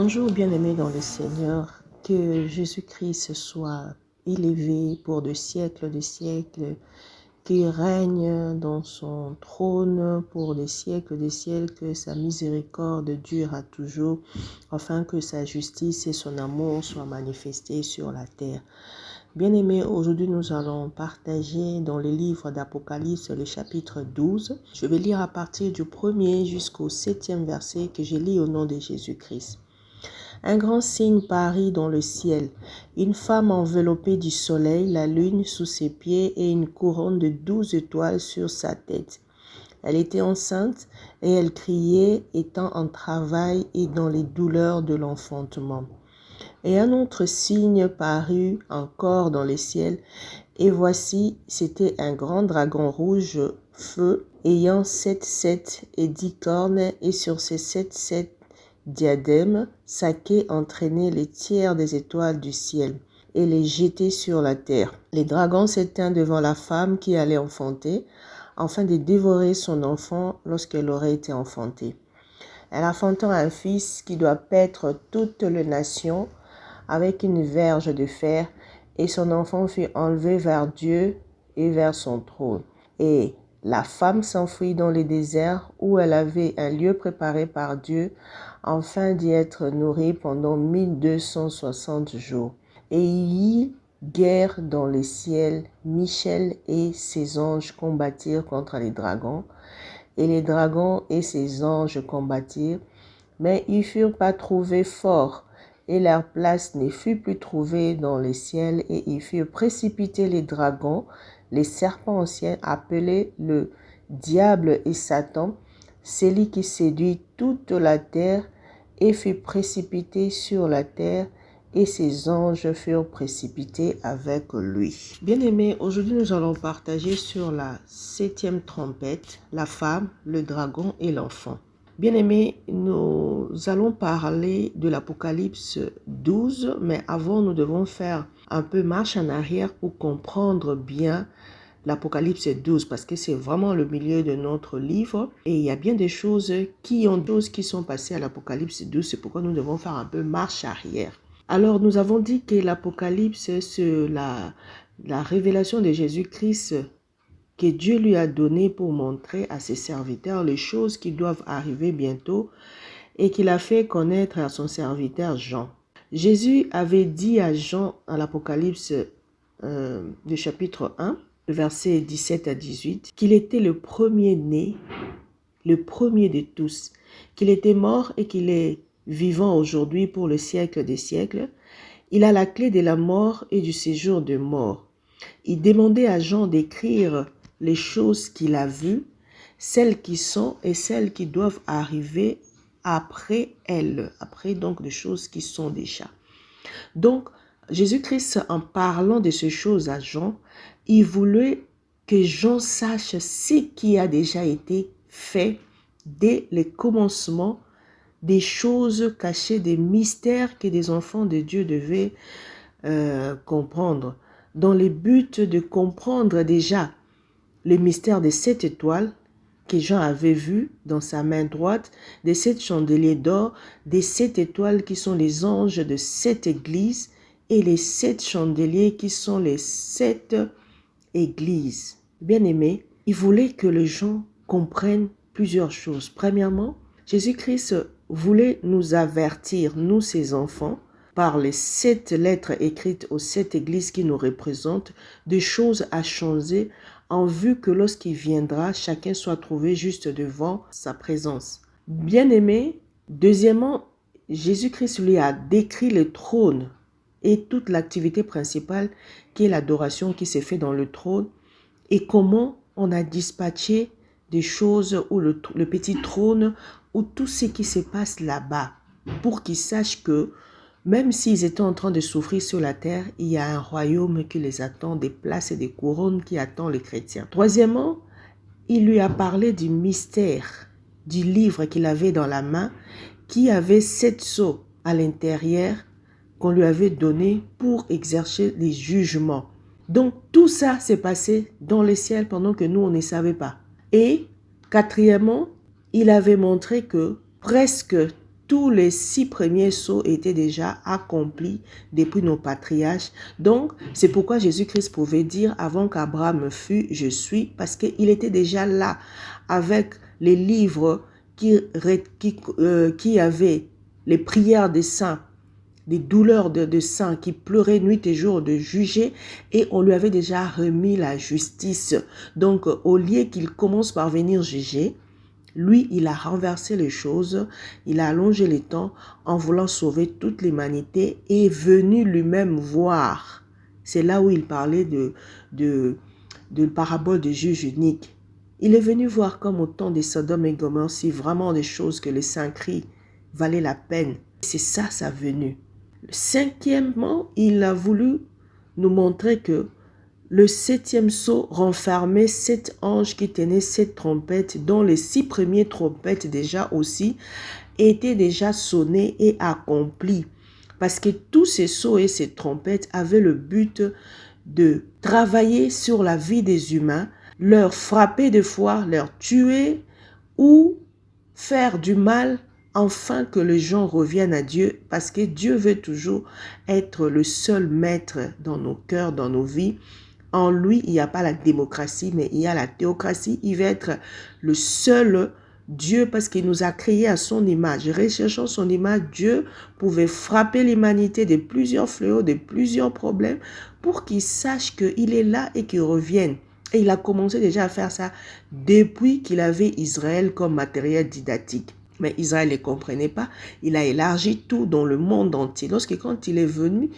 Bonjour bien-aimés dans le Seigneur, que Jésus-Christ soit élevé pour de siècles, qu'il règne dans son trône pour des siècles, que sa miséricorde dure à toujours, afin que sa justice et son amour soient manifestés sur la terre. Bien-aimés, aujourd'hui nous allons partager dans le livre d'Apocalypse le chapitre 12. Je vais lire à partir du 1er jusqu'au 7e verset que je lis au nom de Jésus-Christ. Un grand signe parut dans le ciel, une femme enveloppée du soleil, la lune sous ses pieds et une couronne de 12 étoiles sur sa tête. Elle était enceinte et elle criait, étant en travail et dans les douleurs de l'enfantement. Et un autre signe parut encore dans le ciel, et voici, c'était un grand dragon rouge feu, ayant 7 et 10 cornes, et sur ces 7 diadèmes, sa queue entraînait les tiers des étoiles du ciel, et les jetait sur la terre. Les dragons s'éteignent devant la femme qui allait enfanter, afin de dévorer son enfant lorsqu'elle aurait été enfantée. Elle enfanta un fils qui doit paître toutes les nations, avec une verge de fer, et son enfant fut enlevé vers Dieu et vers son trône. Et la femme s'enfuit dans le désert où elle avait un lieu préparé par Dieu, afin d'y être nourrie pendant 1260 jours. Et il y eut guerre dans le ciel. Michel et ses anges combattirent contre les dragons, et les dragons et ses anges combattirent, mais ils furent pas trouvés forts, et leur place ne fut plus trouvée dans le ciel, et ils furent précipités les dragons, les serpents anciens, appelés le diable et Satan, celui qui séduit toute la terre, et fut précipité sur la terre, et ses anges furent précipités avec lui. Bien-aimés, aujourd'hui nous allons partager sur la 7e trompette, la femme, le dragon et l'enfant. Bien-aimés, nous allons parler de l'Apocalypse 12, mais avant nous devons faire un peu marche en arrière pour comprendre bien l'Apocalypse 12, parce que c'est vraiment le milieu de notre livre et il y a bien des choses qui sont passées à l'Apocalypse 12, c'est pourquoi nous devons faire un peu marche arrière. Alors nous avons dit que l'Apocalypse, c'est la révélation de Jésus-Christ que Dieu lui a donné pour montrer à ses serviteurs les choses qui doivent arriver bientôt et qu'il a fait connaître à son serviteur Jean. Jésus avait dit à Jean à l'Apocalypse du chapitre 1, versets 17 à 18, qu'il était le premier-né, le premier de tous, qu'il était mort et qu'il est vivant aujourd'hui pour le siècle des siècles. Il a la clé de la mort et du séjour de mort. Il demandait à Jean d'écrire les choses qu'il a vues, celles qui sont et celles qui doivent arriver après elles, après donc des choses qui sont déjà. Donc, Jésus-Christ, en parlant de ces choses à Jean, il voulait que Jean sache ce qui a déjà été fait dès le commencement, des choses cachées, des mystères que des enfants de Dieu devaient comprendre, dans le but de comprendre déjà le mystère des 7 étoiles que Jean avait vu dans sa main droite, des 7 chandeliers d'or, des 7 étoiles qui sont les anges de 7 églises et les 7 chandeliers qui sont les 7 églises. Bien-aimés, il voulait que les gens comprennent plusieurs choses. Premièrement, Jésus-Christ voulait nous avertir, nous ses enfants, par les 7 lettres écrites aux 7 églises qui nous représentent, des choses à changer en vue que lorsqu'il viendra, chacun soit trouvé juste devant sa présence. Bien-aimé, deuxièmement, Jésus-Christ lui a décrit le trône et toute l'activité principale qui est l'adoration qui s'est faite dans le trône et comment on a dispatché des choses ou le petit trône ou tout ce qui se passe là-bas pour qu'ils sachent que même s'ils étaient en train de souffrir sur la terre, il y a un royaume qui les attend, des places et des couronnes qui attendent les chrétiens. Troisièmement, il lui a parlé du mystère du livre qu'il avait dans la main, qui avait 7 sceaux à l'intérieur qu'on lui avait donné pour exercer les jugements. Donc tout ça s'est passé dans le ciel pendant que nous, on ne savait pas. Et quatrièmement, il avait montré que presque tous les 6 premiers sceaux étaient déjà accomplis depuis nos patriarches. Donc, c'est pourquoi Jésus-Christ pouvait dire avant qu'Abraham fût, je suis, parce qu'il était déjà là avec les livres qui avaient les prières des saints, des douleurs de saints qui pleuraient nuit et jour de juger, et on lui avait déjà remis la justice. Donc, au lieu qu'il commence par venir juger, lui, il a renversé les choses, il a allongé les temps en voulant sauver toute l'humanité et est venu lui-même voir. C'est là où il parlait de parabole de juge unique. Il est venu voir comme au temps des Sodome et Gomorrhe si vraiment des choses que les saints crient valaient la peine. C'est ça sa venue. Cinquièmement, il a voulu nous montrer que le 7e sceau renfermait 7 anges qui tenaient 7 trompettes, dont les 6 premières trompettes déjà aussi étaient déjà sonnées et accomplies. Parce que tous ces sceaux et ces trompettes avaient le but de travailler sur la vie des humains, leur frapper de foi, leur tuer ou faire du mal afin que les gens reviennent à Dieu, parce que Dieu veut toujours être le seul maître dans nos cœurs, dans nos vies. En lui, il n'y a pas la démocratie, mais il y a la théocratie. Il veut être le seul Dieu parce qu'il nous a créés à son image. Recherchant son image, Dieu pouvait frapper l'humanité de plusieurs fléaux, de plusieurs problèmes pour qu'il sache qu'il est là et qu'il revienne. Et il a commencé déjà à faire ça depuis qu'il avait Israël comme matériel didactique. Mais Israël ne comprenait pas. Il a élargi tout dans le monde entier. Quand il est venu,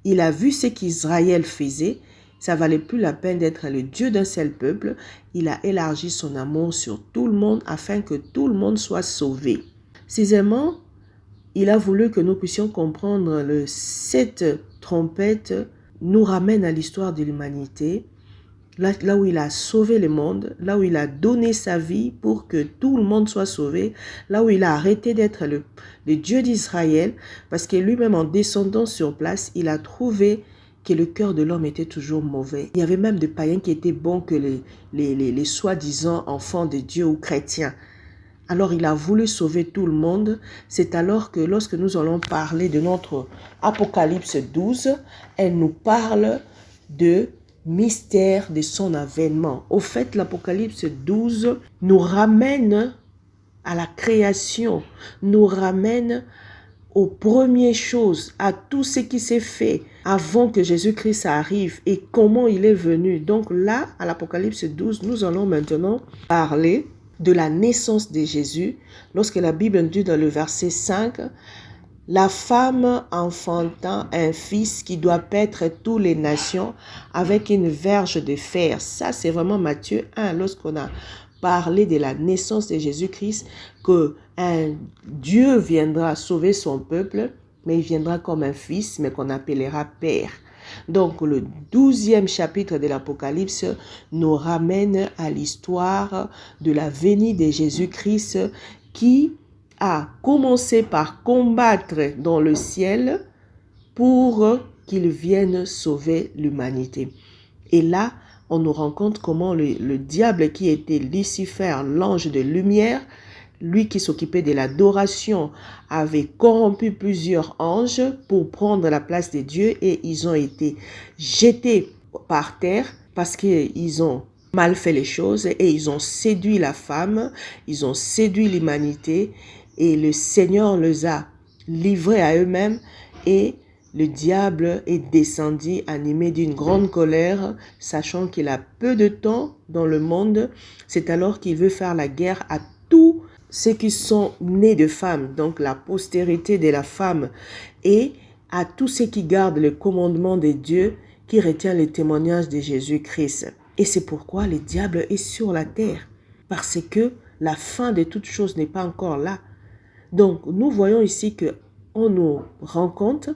il a vu ce qu'Israël faisait. Ça valait plus la peine d'être le Dieu d'un seul peuple. Il a élargi son amour sur tout le monde afin que tout le monde soit sauvé. Sixièmement, il a voulu que nous puissions comprendre le 7 trompettes nous ramène à l'histoire de l'humanité. Là où il a sauvé le monde, là où il a donné sa vie pour que tout le monde soit sauvé, là où il a arrêté d'être le Dieu d'Israël, parce que lui-même en descendant sur place, il a trouvé que le cœur de l'homme était toujours mauvais. Il y avait même des païens qui étaient bons que les soi-disant enfants de Dieu ou chrétiens. Alors il a voulu sauver tout le monde. C'est alors que lorsque nous allons parler de notre Apocalypse 12, elle nous parle de mystère de son avènement. Au fait, l'Apocalypse 12 nous ramène à la création, nous ramène aux premières choses, à tout ce qui s'est fait avant que Jésus-Christ arrive et comment il est venu. Donc là, à l'Apocalypse 12, nous allons maintenant parler de la naissance de Jésus. Lorsque la Bible dit dans le verset 5, la femme enfantant un fils qui doit paître toutes les nations avec une verge de fer. Ça, c'est vraiment Matthieu 1, lorsqu'on a parlé de la naissance de Jésus-Christ, que un Dieu viendra sauver son peuple, mais il viendra comme un fils, mais qu'on appellera Père. Donc, le 12e chapitre de l'Apocalypse nous ramène à l'histoire de la venue de Jésus-Christ qui a commencé par combattre dans le ciel pour qu'il vienne sauver l'humanité. Et là, on nous rend compte comment le diable qui était Lucifer, l'ange de lumière, lui qui s'occupait de l'adoration, avait corrompu plusieurs anges pour prendre la place de Dieu et ils ont été jetés par terre parce qu'ils ont mal fait les choses et ils ont séduit la femme, ils ont séduit l'humanité et le Seigneur les a livrés à eux-mêmes et le diable est descendu animé d'une grande colère, sachant qu'il a peu de temps dans le monde. C'est alors qu'il veut faire la guerre à tous ceux qui sont nés de femmes, donc la postérité de la femme, et à tous ceux qui gardent le commandement de Dieu, qui retient le témoignage de Jésus-Christ. Et c'est pourquoi le diable est sur la terre, parce que la fin de toutes choses n'est pas encore là. Donc, nous voyons ici qu'on nous rend compte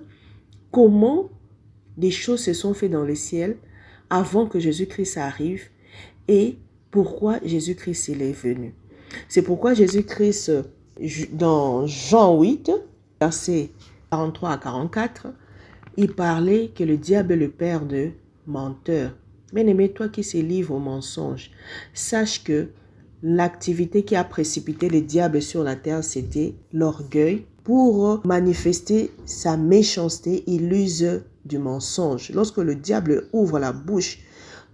comment des choses se sont faites dans le ciel avant que Jésus-Christ arrive et pourquoi Jésus-Christ est venu. C'est pourquoi Jésus-Christ, dans Jean 8, versets 43 à 44, il parlait que le diable est le père de menteurs. Bien-aimé, toi qui se livres au mensonge, sache que l'activité qui a précipité le diable sur la terre, c'était l'orgueil, pour manifester sa méchanceté, il use du mensonge. Lorsque le diable ouvre la bouche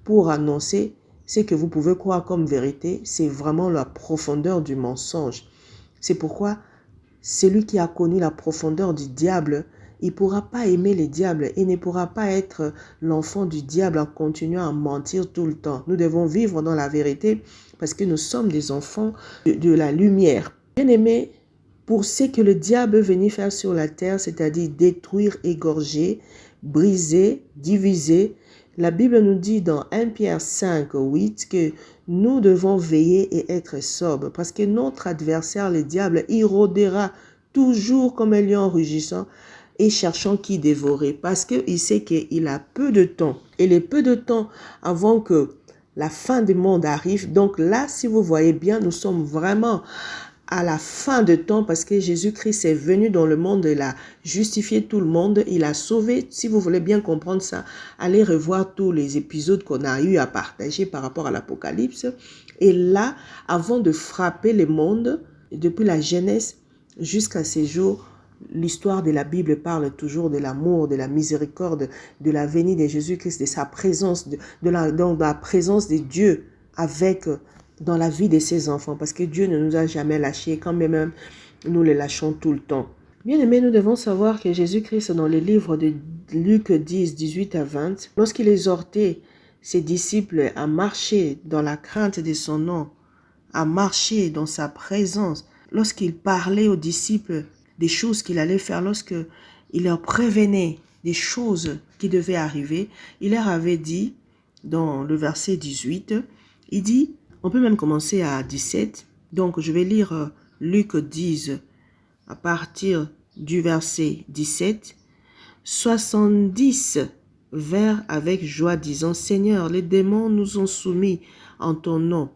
pour annoncer ce que vous pouvez croire comme vérité, c'est vraiment la profondeur du mensonge. C'est pourquoi celui qui a connu la profondeur du diable, il ne pourra pas aimer le diable et ne pourra pas être l'enfant du diable en continuant à mentir tout le temps. Nous devons vivre dans la vérité parce que nous sommes des enfants de la lumière. Bien-aimés, pour ce que le diable est venu faire sur la terre, c'est-à-dire détruire, égorger, briser, diviser, la Bible nous dit dans 1 Pierre 5, 8 que nous devons veiller et être sobres parce que notre adversaire, le diable, il rôdera toujours comme un lion rugissant et cherchant qui dévorer parce qu'il sait qu'il a peu de temps. Et le peu de temps avant que la fin du monde arrive. Donc là, si vous voyez bien, nous sommes vraiment à la fin de temps parce que Jésus-Christ est venu dans le monde, il a justifié tout le monde, il a sauvé. Si vous voulez bien comprendre ça, allez revoir tous les épisodes qu'on a eu à partager par rapport à l'Apocalypse. Et là, avant de frapper le monde, depuis la Genèse jusqu'à ces jours, l'histoire de la Bible parle toujours de l'amour, de la miséricorde, de la venue de Jésus-Christ, de sa présence, de la présence de Dieu avec dans la vie de ses enfants, parce que Dieu ne nous a jamais lâchés, quand même nous les lâchons tout le temps. Bien aimés, nous devons savoir que Jésus-Christ, dans le livre de Luc 10, 18 à 20, lorsqu'il exhortait ses disciples à marcher dans la crainte de son nom, à marcher dans sa présence, lorsqu'il parlait aux disciples des choses qu'il allait faire, lorsqu'il leur prévenait des choses qui devaient arriver, il leur avait dit, dans le verset 18, il dit, on peut même commencer à 17, donc je vais lire Luc 10 à partir du verset 17, 70 vers avec joie disant, Seigneur, les démons nous ont soumis en ton nom.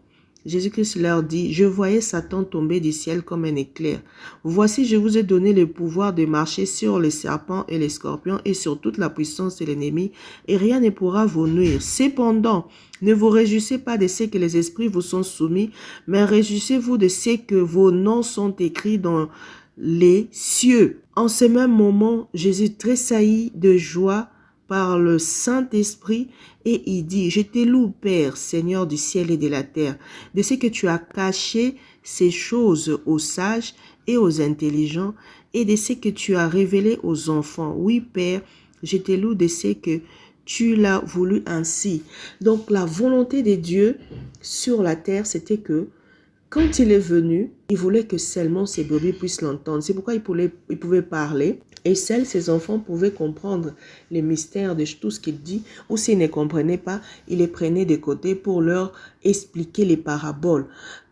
Jésus-Christ leur dit, je voyais Satan tomber du ciel comme un éclair. Voici, je vous ai donné le pouvoir de marcher sur les serpents et les scorpions et sur toute la puissance de l'ennemi, et rien ne pourra vous nuire. Cependant, ne vous réjouissez pas de ce que les esprits vous sont soumis, mais réjouissez-vous de ce que vos noms sont écrits dans les cieux. En ce même moment, Jésus tressaillit de joie par le Saint-Esprit et il dit, je te loue Père, Seigneur du ciel et de la terre, de ce que tu as caché ces choses aux sages et aux intelligents et de ce que tu as révélé aux enfants. Oui Père, je te loue de ce que tu l'as voulu ainsi. Donc la volonté de Dieu sur la terre, c'était que quand il est venu, il voulait que seulement ses brebis puissent l'entendre. C'est pourquoi il pouvait parler. Et seuls ses enfants pouvaient comprendre les mystères de tout ce qu'il dit. Ou s'ils ne comprenaient pas, il les prenait de côté pour leur expliquer les paraboles.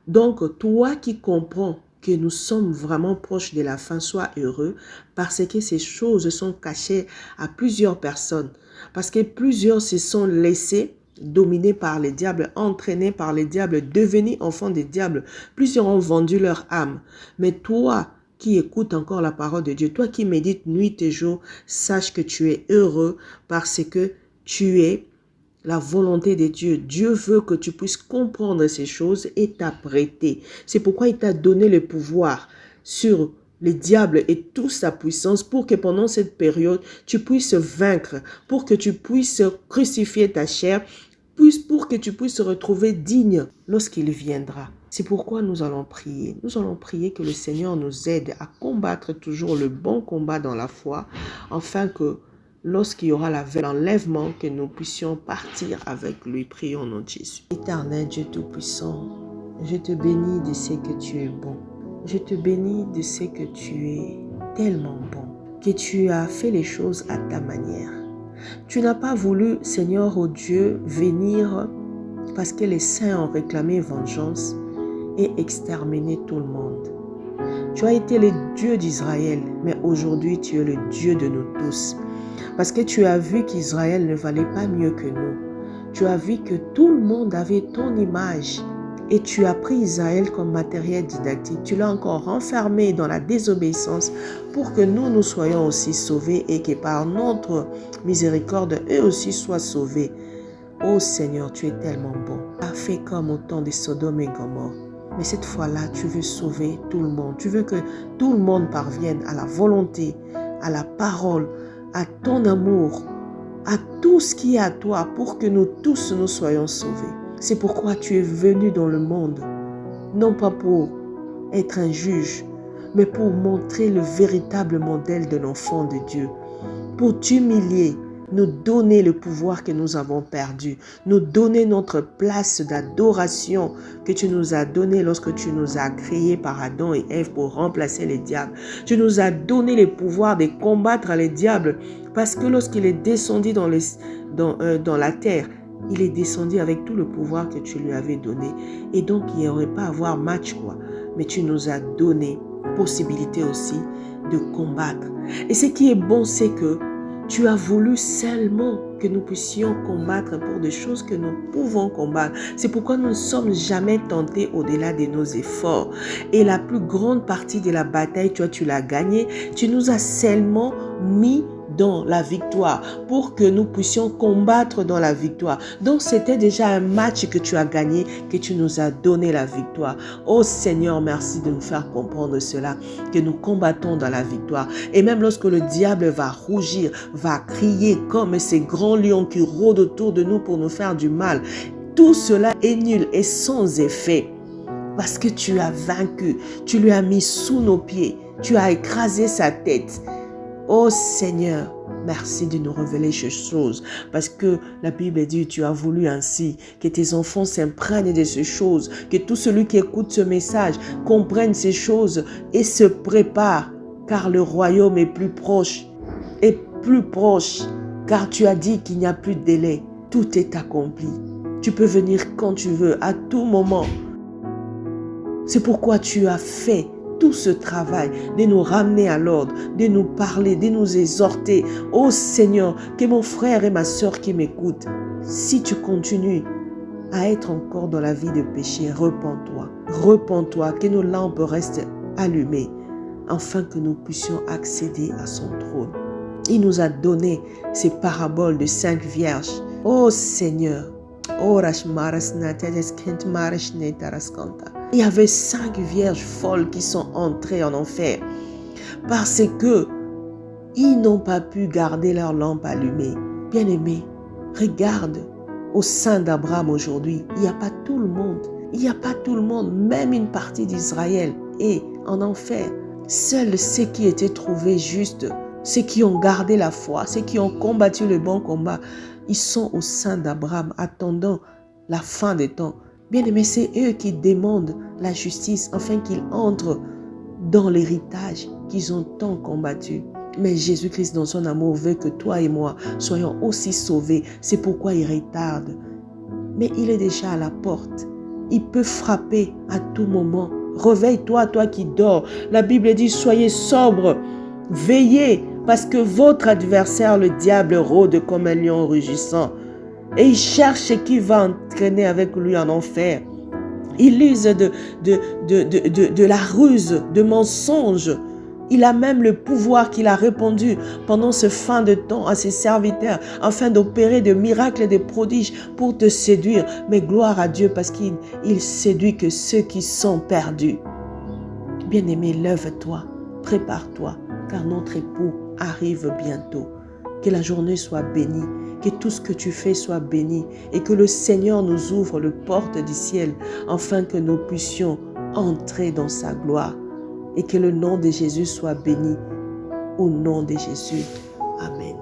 Donc, toi qui comprends que nous sommes vraiment proches de la fin, sois heureux parce que ces choses sont cachées à plusieurs personnes. Parce que plusieurs se sont laissés dominés par les diables, entraînés par les diables, devenus enfants des diables. Plusieurs ont vendu leur âme. Mais toi, qui écoute encore la parole de Dieu, toi qui médites nuit et jour, sache que tu es heureux parce que tu es la volonté de Dieu. Dieu veut que tu puisses comprendre ces choses et t'apprêter. C'est pourquoi il t'a donné le pouvoir sur le diable et toute sa puissance pour que pendant cette période, tu puisses vaincre, pour que tu puisses crucifier ta chair, pour que tu puisses se retrouver digne lorsqu'il viendra. C'est pourquoi nous allons prier. Nous allons prier que le Seigneur nous aide à combattre toujours le bon combat dans la foi, afin que lorsqu'il y aura l'enlèvement, que nous puissions partir avec lui. Prions au nom de Jésus. Éternel Dieu Tout-Puissant, je te bénis de ce que tu es bon. Je te bénis de ce que tu es tellement bon, que tu as fait les choses à ta manière. Tu n'as pas voulu, Seigneur, oh Dieu, venir parce que les saints ont réclamé vengeance et exterminer tout le monde. Tu as été le Dieu d'Israël, mais aujourd'hui tu es le Dieu de nous tous. Parce que tu as vu qu'Israël ne valait pas mieux que nous. Tu as vu que tout le monde avait ton image. Et tu as pris Israël comme matériel didactique. Tu l'as encore renfermé dans la désobéissance pour que nous soyons aussi sauvés et que par notre miséricorde, eux aussi soient sauvés. Oh Seigneur, tu es tellement bon. Parfait comme au temps de Sodome et Gomorrhe. Mais cette fois-là, tu veux sauver tout le monde. Tu veux que tout le monde parvienne à la volonté, à la parole, à ton amour, à tout ce qui est à toi pour que nous tous nous soyons sauvés. C'est pourquoi tu es venu dans le monde, non pas pour être un juge, mais pour montrer le véritable modèle de l'enfant de Dieu, pour t'humilier, nous donner le pouvoir que nous avons perdu, nous donner notre place d'adoration que tu nous as donné lorsque tu nous as créés par Adam et Ève pour remplacer les diables. Tu nous as donné le pouvoir de combattre les diables parce que lorsqu'il est descendu dans la terre, il est descendu avec tout le pouvoir que tu lui avais donné. Et donc, il n'y aurait pas à avoir match, quoi. Mais tu nous as donné possibilité aussi de combattre. Et ce qui est bon, c'est que tu as voulu seulement que nous puissions combattre pour des choses que nous pouvons combattre. C'est pourquoi nous ne sommes jamais tentés au-delà de nos efforts. Et la plus grande partie de la bataille, toi, tu l'as gagnée. Tu nous as seulement mis dans la victoire pour que nous puissions combattre dans la victoire. Donc, c'était déjà un match que tu as gagné, que tu nous as donné la victoire. Oh Seigneur, merci de nous faire comprendre cela, que nous combattons dans la victoire. Et même lorsque le diable va rougir, va crier comme ces grands lions qui rôdent autour de nous pour nous faire du mal, tout cela est nul et sans effet. Parce que tu as vaincu, tu lui as mis sous nos pieds, tu as écrasé sa tête. Oh Seigneur, merci de nous révéler ces choses parce que la Bible dit, tu as voulu ainsi que tes enfants s'imprègnent de ces choses, que tout celui qui écoute ce message comprenne ces choses et se prépare car le royaume est plus proche, car tu as dit qu'il n'y a plus de délai, tout est accompli. Tu peux venir quand tu veux, à tout moment. C'est pourquoi tu as fait tout ce travail de nous ramener à l'ordre, de nous parler, de nous exhorter. Oh Seigneur, que mon frère et ma soeur qui m'écoutent, si tu continues à être encore dans la vie de péché, repens-toi. Repens-toi, que nos lampes restent allumées, afin que nous puissions accéder à son trône. Il nous a donné ces paraboles de 5 vierges. Oh Seigneur, il y avait 5 vierges folles qui sont entrées en enfer parce que ils n'ont pas pu garder leur lampe allumée. Bien-aimé, regarde au sein d'Abraham aujourd'hui, il n'y a pas tout le monde. Il n'y a pas tout le monde, même une partie d'Israël est en enfer. Seuls ceux qui étaient trouvés justes, ceux qui ont gardé la foi, ceux qui ont combattu le bon combat, ils sont au sein d'Abraham, attendant la fin des temps. Bien-aimés, c'est eux qui demandent la justice afin qu'ils entrent dans l'héritage qu'ils ont tant combattu. Mais Jésus-Christ, dans son amour, veut que toi et moi soyons aussi sauvés. C'est pourquoi il retarde. Mais il est déjà à la porte. Il peut frapper à tout moment. Réveille-toi, toi qui dors. La Bible dit, soyez sobres, veillez, parce que votre adversaire, le diable, rôde comme un lion rugissant. Et il cherche qui va entraîner avec lui en enfer. Il use de la ruse, de mensonges. Il a même le pouvoir qu'il a répandu pendant ce fin de temps à ses serviteurs afin d'opérer de miracles et de prodiges pour te séduire. Mais gloire à Dieu parce qu'il séduit que ceux qui sont perdus. Bien-aimé, lève-toi, prépare-toi car notre époux arrive bientôt. Que la journée soit bénie, que tout ce que tu fais soit béni et que le Seigneur nous ouvre les portes du ciel afin que nous puissions entrer dans sa gloire et que le nom de Jésus soit béni. Au nom de Jésus. Amen.